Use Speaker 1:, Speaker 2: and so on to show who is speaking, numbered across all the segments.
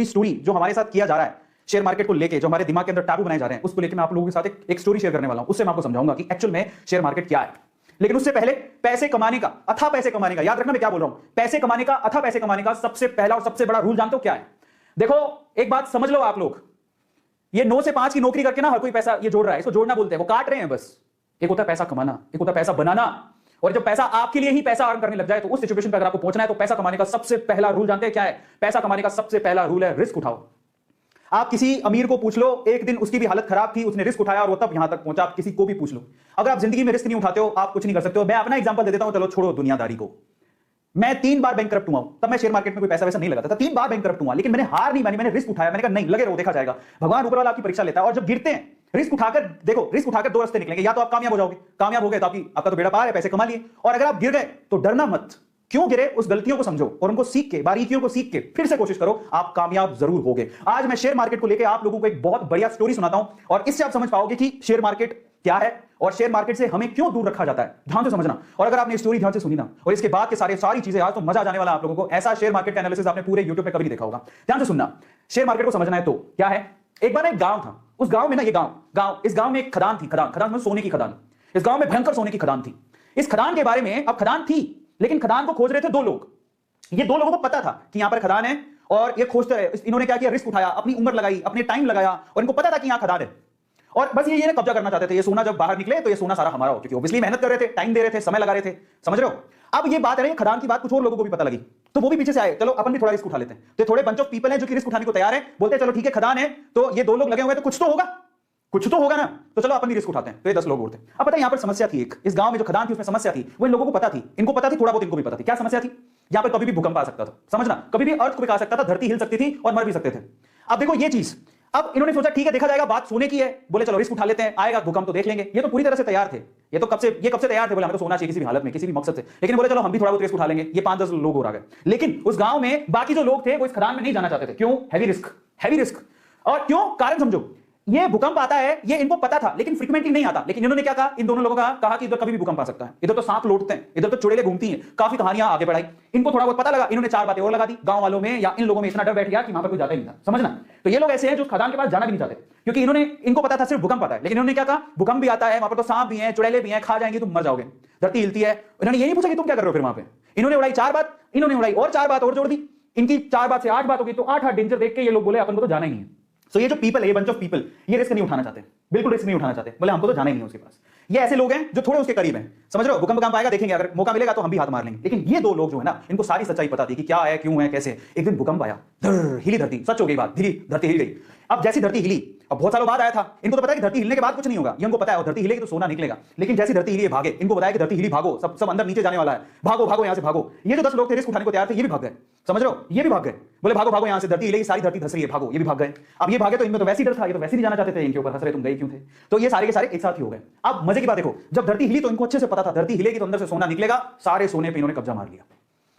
Speaker 1: Story जो हमारे साथ किया जा रहा है शेयर मार्केट को लेके, जो हमारे दिमाग के अंदर टाबू बनाए जा रहे हैं, उसको लेके मैं आप लोगों के साथ एक स्टोरी शेयर करने वाला हूं। उससे मैं आपको समझाऊंगा कि एक्चुअल में शेयर मार्केट क्या है। लेकिन उससे पहले पैसे कमाने का, अथाह पैसे कमाने का, याद रखना मैं क्या बोल रहा हूं, पैसे कमाने का, अथाह पैसे कमाने का सबसे पहला और सबसे बड़ा रूल जानते हो क्या है? देखो एक बात समझ लो आप लोग, ये 9 से 5 की नौकरी करके ना हर कोई पैसा ये जोड़ रहा है, इसको जोड़ना बोलते हैं, वो काट रहे हैं बस। एक होता है पैसा कमाना, एक होता है पैसा बनाना। और जब पैसा आपके लिए ही पैसा अर्न करने लग जाए तो उस सिचुएशन पर अगर आपको पहुंचना है तो पैसा कमाने का सबसे पहला रूल जानते हैं क्या है? पैसा कमाने का सबसे पहला रूल है रिस्क उठाओ। आप किसी अमीर को पूछ लो, एक दिन उसकी भी हालत खराब थी, उसने रिस्क उठाया और वो तब यहां तक पहुंचा। आप किसी को भी पूछ लो, अगर आप जिंदगी में रिस्क नहीं उठाते हो आप कुछ नहीं कर सकते हो। मैं अपना एग्जांपल दे देता हूं, चलो छोड़ो दुनियादारी को। मैं 3 बार बैंक करप्ट हुआ हूं, तब मैं शेयर मार्केट में कोई पैसा वैसा नहीं लगाता था। 3 बार बैंक करप्ट हुआ, लेकिन मैंने हार नहीं मानी, मैंने रिस्क उठाया। मैंने कहा नहीं, लगे रहो, देखा जाएगा। भगवान ऊपर वाला आपकी परीक्षा लेता है। और जब गिरते हैं रिस्क उठाकर, देखो रिस्क उठाकर 2 रास्ते निकलेंगे, या तो आप कामयाब हो जाओगे, कामयाब हो गए तो आपका तो बेड़ा पार है, पैसे कमा लिए। और अगर आप गिर गए तो डरना मत, क्यों गिरे उस गलतियों को समझो और उनको सीख के, बारीकियों को सीख के फिर से कोशिश करो, आप कामयाब जरूर होगे। आज मैं शेयर मार्केट को लेकर आप लोगों को एक बहुत बढ़िया स्टोरी सुनाता हूं और इससे आप समझ पाओगे कि शेयर मार्केट क्या है और शेयर मार्केट से हमें क्यों दूर रखा जाता है। ध्यान से समझना। और अगर आपने स्टोरी ध्यान से सुनी ना और इसके बाद के सारी चीजें, आज तो मजा आ जाने वाला आप लोगों को। ऐसा शेयर मार्केट का एनालिसिस आपने पूरे यूट्यूब पे कभी नहीं देखा होगा। ध्यान से सुनना। शेयर मार्केट को समझना है तो क्या है? एक बार एक गांव था, उस गांव में ना, ये गांव इस गांव में एक खदान थी। खदान में सोने की खदान। इस गांव में भयंकर सोने की खदान थी। इस खदान के बारे में, अब खदान थी लेकिन खदान को खोज रहे थे 2 लोग। ये 2 लोगों को पता था कि यहां पर खदान है और ये खोजते रहे। इन्होंने क्या किया, रिस्क उठाया, अपनी उम्र लगाई, अपने टाइम लगाया और इनको पता था कि यहां खदान है और बस ये कब्जा करना चाहते थे। ये सोना जब बाहर निकले तो ये सोना सारा हमारा हो, क्योंकि ऑब्वियसली मेहनत कर रहे थे, टाइम दे रहे थे, समय लगा रहे थे। समझ रहे हो? अब ये बात है, खदान की बात कुछ और लोगों को भी पता लगी तो वो भी पीछे से आए, चलो अपन भी थोड़ा रिस्क उठा लेते हैं। तो थोड़े बंच ऑफ पीपल हैं जो कि रिस्क उठाने को तैयार है, बोलते हैं चलो ठीक है खदान है तो ये 2 लोग लगे हुए तो कुछ तो होगा ना, तो चलो अपन भी रिस्क उठाते हैं। तो ये 10 लोग उठते हैं। अब पता है यहां पर समस्या थी, एक इस गांव में जो खदान थी उसमें समस्या थी, वो इन लोगों को पता थी, इनको पता थी, थोड़ा बहुत इनको भी पता थी। क्या समस्या थी? यहां पर कभी भी भूकंप आ सकता था, समझना, कभी भी अर्थक्वेक आ सकता था, धरती हिल सकती थी और मर भी सकते थे। अब देखो ये चीज, अब इन्होंने सोचा ठीक है देखा जाएगा, बात सोने की है, बोले चलो रिस्क उठा लेते हैं, आएगा भूकंप तो देख लेंगे। ये तो पूरी तरह से तैयार थे, ये कब से तैयार थे, बोले हमें तो सोना चाहिए किसी भी हालत में, किसी भी मकसद से। लेकिन बोले चलो हम भी थोड़ा बहुत रिस्क उठा लेंगे। ये 5-10 लोग हो गए, लेकिन उस गांव में बाकी जो लोग थे वो इस खदान में नहीं जाना चाहते थे। क्यों? Heavy risk. और क्यों? कारण समझो। ये भूकंप आता है, ये इनको पता था, लेकिन फ्रीक्वेंटली नहीं आता। लेकिन इन्होंने क्या कहा, इन दोनों लोगों का कहा कि इधर कभी भी भूकंप आ सकता है, इधर तो सांप लौटते हैं, इधर तो चुड़ैलें घूमती हैं। काफी कहानियां आगे बढ़ाई, इनको थोड़ा बहुत पता लगा, इन्होंने 4 बातें और लगा दी। गांव वालों में या इन लोगों में इतना डर बैठ गया कि वहां पर कोई जाता ही नहीं था। समझना, तो ये लोग ऐसे हैं जो खदान के पास जाना भी नहीं चाहते, क्योंकि इनको पता था सिर्फ भूकंप आता है। लेकिन इन्होंने क्या कहा, भूकंप भी आता है, वहां पर तो सांप भी है, चुड़ैलें भी हैं, खा जाएंगी, तुम मर जाओगे, धरती हिलती है। इन्होंने ये नहीं पूछा कि तुम क्या कर रहे हो फिर वहां पे। इन्होंने उड़ाई 4 बात, इन्होंने उड़ाई और 4 बात और जोड़ दी। इनकी 4 बात से 8 बात हो गई, तो 8 डेंजर देख के ये लोग बोले अपन को तो जाना ही नहीं है। तो ये जो पीपल है, ये बंच ऑफ पीपल, ये रिस्क नहीं उठाना चाहते, बिल्कुल रिस्क नहीं उठाना चाहते, बोले हमको तो जाना ही नहीं है उसके पास। ये ऐसे लोग हैं जो थोड़े उसके करीब हैं। समझ रहे हो? भूकंप आएगा देखेंगे, अगर मौका मिलेगा तो हम भी हाथ मार लेंगे। लेकिन ये 2 लोग जो है ना, इनको सारी सच्चाई पता थी कि क्या है, क्यों है, कैसे। एक दिन भूकंप आया, हिली धरती, सच हो गई बात, धरती हिल गई। अब जैसी धरती हिली, अब बहुत सालों बाद आया था, इनको तो पता है कि धरती हिलने के बाद कुछ नहीं होगा, ये उनको पता है, और धरती हिलेगी तो सोना निकलेगा। लेकिन जैसी धरती हिली भागे, इनको बताया कि धरती हिली भागो, सब अंदर नीचे जाने वाला है, भागो यहां से भागो। ये जो 10 लोग थे रिस्क उठाने को तैयार थे, ये भी भाग गए। समझ रहे हो? ये भी भाग गए, बोले भागो यहां से, धरती हिलेगी, सारी धरती धस रही है, भागो। ये भी भाग गए। अब ये भागे तो इनमें तो वैसे ही डर था, ये तो वैसे नहीं जाना चाहते थे, इनके ऊपर हंस रहे तुम गए क्यों थे। तो ये सारे के सारे एक साथ ही हो गए। अब मजे की बात देखो, जब धरती हिली तो इनको अच्छे से पता था धरती हिलेगी तो अंदर से सोना निकलेगा, सारे सोने पे इन्होंने कब्जा मार लिया।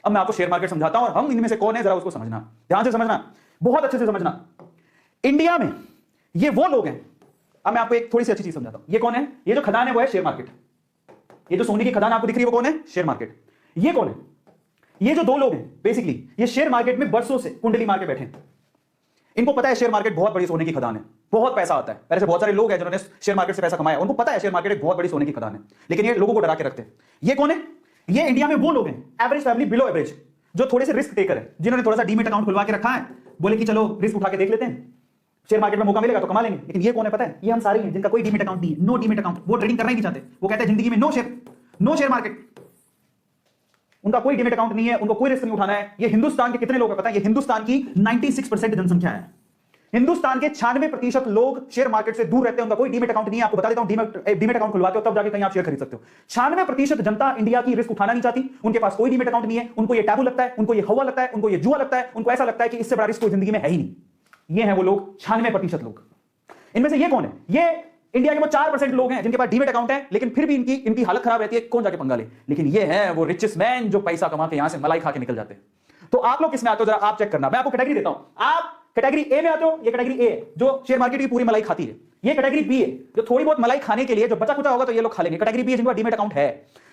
Speaker 1: अब मैं आपको शेयर मार्केट समझाता हूं और हम इनमें से कौन है जरा उसको समझना, ध्यान से समझना, बहुत अच्छे से समझना। इंडिया में ये वो लोग हैं, अब मैं आपको एक थोड़ी सी अच्छी चीज समझाता हूं। ये कौन है? ये जो खदान है वो है शेयर मार्केट। ये जो सोने की खदान आपको दिख रही है वो कौन है? Share market. ये कौन है? ये जो 2 लोग हैं बेसिकली, ये शेयर मार्केट में बरसों से कुंडली मार के बैठे हैं। इनको पता है शेयर मार्केट बहुत बड़ी सोने की खदान है, बहुत पैसा आता है। पहले से बहुत सारे लोग हैं जिन्होंने शेयर मार्केट से पैसा कमाया, उनको पता है शेयर मार्केट एक बहुत बड़ी सोने की खदान है, लेकिन ये लोगों को डरा के रखते हैं। ये कौन है? ये इंडिया में वो लोग हैं, एवरेज फैमिली, बिलो एवरेज, जो थोड़े से रिस्क टेकर है, जिन्होंने थोड़ा सा डीमेट अकाउंट खुलवा के रखा है, बोले कि चलो रिस्क उठा के देख लेते हैं, शेयर मार्केट में मौका मिलेगा तो कमा लेंगे। लेकिन ये कौन है पता है? ये हम सारे हैं जिनका कोई डीमेट अकाउंट नहीं है, नो डीमेट अकाउंट। वो ट्रेडिंग करना ही नहीं चाहते, वो कहते हैं जिंदगी में नो शेयर मार्केट। उनका कोई डीमेट अकाउंट नहीं है, उनको कोई रिस्क नहीं उठाना है। ये हिंदुस्तान के कितने लोग हैं पता है? ये हिंदुस्तान की 96% जनसंख्या है। हिंदुस्तान के 96% लोग शेयर मार्केट से दूर रहते हैं, उनका कोई डीमेट अकाउंट नहीं है। आपको बता देता हूं, डीमेट अकाउंट खुलवाते हो तब जाके कहीं आप शेयर खरीद सकते हो। 96% जनता इंडिया की रिस्क उठाना नहीं चाहती, उनके पास कोई डीमेट अकाउंट नहीं है, उनको ये टैबू लगता है, उनको ये हवा लगता है, उनको ये जुआ लगता है, उनको ऐसा लगता है कि इससे बड़ा रिस्क कोई जिंदगी में है ही नहीं। ये हैं वो लोग, 96% लोग। इनमें से ये कौन है? ये इंडिया के वो 4% लोग हैं जिनके पास डीमेट अकाउंट है, लेकिन फिर भी इनकी हालत खराब रहती है, कौन जाके पंगा ले। लेकिन ये है वो रिचेस्ट मैन जो पैसा कमा के यहां से मलाई खा के निकल जाते हैं। तो आप लोग किसमें आते हो जरा आप चेक करना। मैं आपको कैटेगरी देता हूं, आप कैटेगरी ए में आते हो। ये कैटेगरी ए है जो शेयर मार्केट की पूरी मलाई खाती है। ये कैटेगरी बी है जो थोड़ी बहुत मलाई खाने के लिए जो बचा कुचा होगा तो ये लोग खा लेंगे। कैटेगरी बी है जिनका डीमेट अकाउंट है।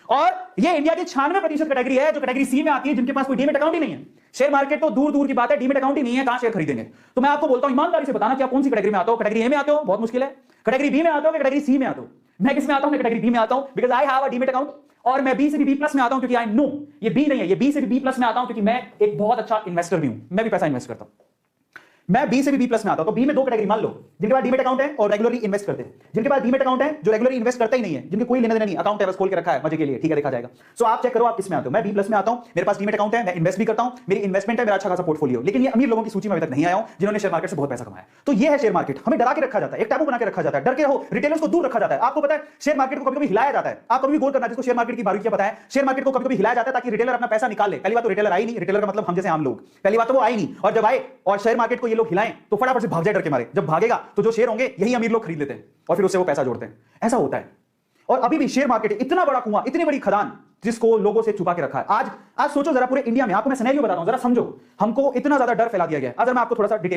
Speaker 1: और ये इंडिया की 96% कैटेगरी है जो कैटेगरी सी में आती है, जिनके पास कोई डीमेट अकाउंट ही नहीं है। शेयर मार्केट तो दूर दूर की बात है, डीमेट अकाउंट ही नहीं है, कहां शेयर खरीदेंगे। तो मैं आपको बोलता हूं ईमानदारी से बताना कि आप कौन सी कैटेगरी में आते हो। कैटेगरी ए में आते हो, बहुत मुश्किल है। कैटेगरी बी में आते हो, कैटेगरी सी में आते हो। मैं किस में आता हूं? मैं कैटेगरी बी में आता हूं, because I have a demat account. और मैं बी से भी बी प्लस में आता हूं क्योंकि आई नो ये बी नहीं है, ये बी से भी बी प्लस में आता हूं क्योंकि मैं एक बहुत अच्छा इन्वेस्टर भी हूं, मैं भी पैसा इन्वेस्ट करता हूं। मैं बी से भी बी प्लस में आता हूं। तो बी में दो कैटेगरी मान लो, जिनके पास डीमेट अकाउंट है और रेगुलरली इन्वेस्ट करते हैं, जिनके पास डीमेट अकाउंट है जो रेगुलरली इन्वेस्ट करता ही नहीं है, जिनके कोई लेना देना नहीं, अकाउंट है बस खोल के रखा है मजे के लिए, ठीक है देखा जाएगा। सो आप चेक करो आप किस में आते हो। मैं बी प्लस में आता हूं, मेरे पास डीमेट अकाउंट है, मैं इन्वेस्ट भी करता हूं, मेरी इन्वेस्टमेंट है, मेरा अच्छा खासा पोर्टफोलियो। लेकिन ये अमीर लोगों की सूची में अभी तक नहीं आया हूं जिन्होंने शेयर मार्केट से बहुत पैसा कमाया। तो ये है शेयर मार्केट, हमें डरा के रखा जाता है, एक टैबू बना के रखा जाता है, डर के रहो, रिटेलर्स को दूर रखा जाता है। आपको पता है शेयर मार्केट को कभी-कभी हिलाया जाता है। आप कभी गौर करना, जिसको शेयर मार्केट की बारीकियां पता है, शेयर मार्केट को कभी-कभी हिलाया जाता है ताकि रिटेलर अपना पैसा निकाल ले। पहली बात तो रिटेलर आई नहीं, रिटेलर का मतलब हम जैसे आम लोग, पहली बात तो वो आई नहीं। और जब आए और शेयर मार्केट को ये लोग हिलाएं तो फटाफट से भाग जाए डर के मारे। जब भागेगा तो जो शेयर होंगे यही अमीर लोग खरीद लेते हैं और फिर उससे वो पैसा जोड़ते हैं। ऐसा होता है। और अभी भी शेयर मार्केट इतना बड़ा कुआं, इतनी बड़ी खदान जिसको लोगों से छुपा के रखा है। आज सोचो जरा पूरे इंडिया में, आपको मैं सिनेरियो बताता हूं, जरा समझो, हमको इतना ज्यादा डर फैला दिया गया है। अगर मैं आपको थोड़ा सा डिटेल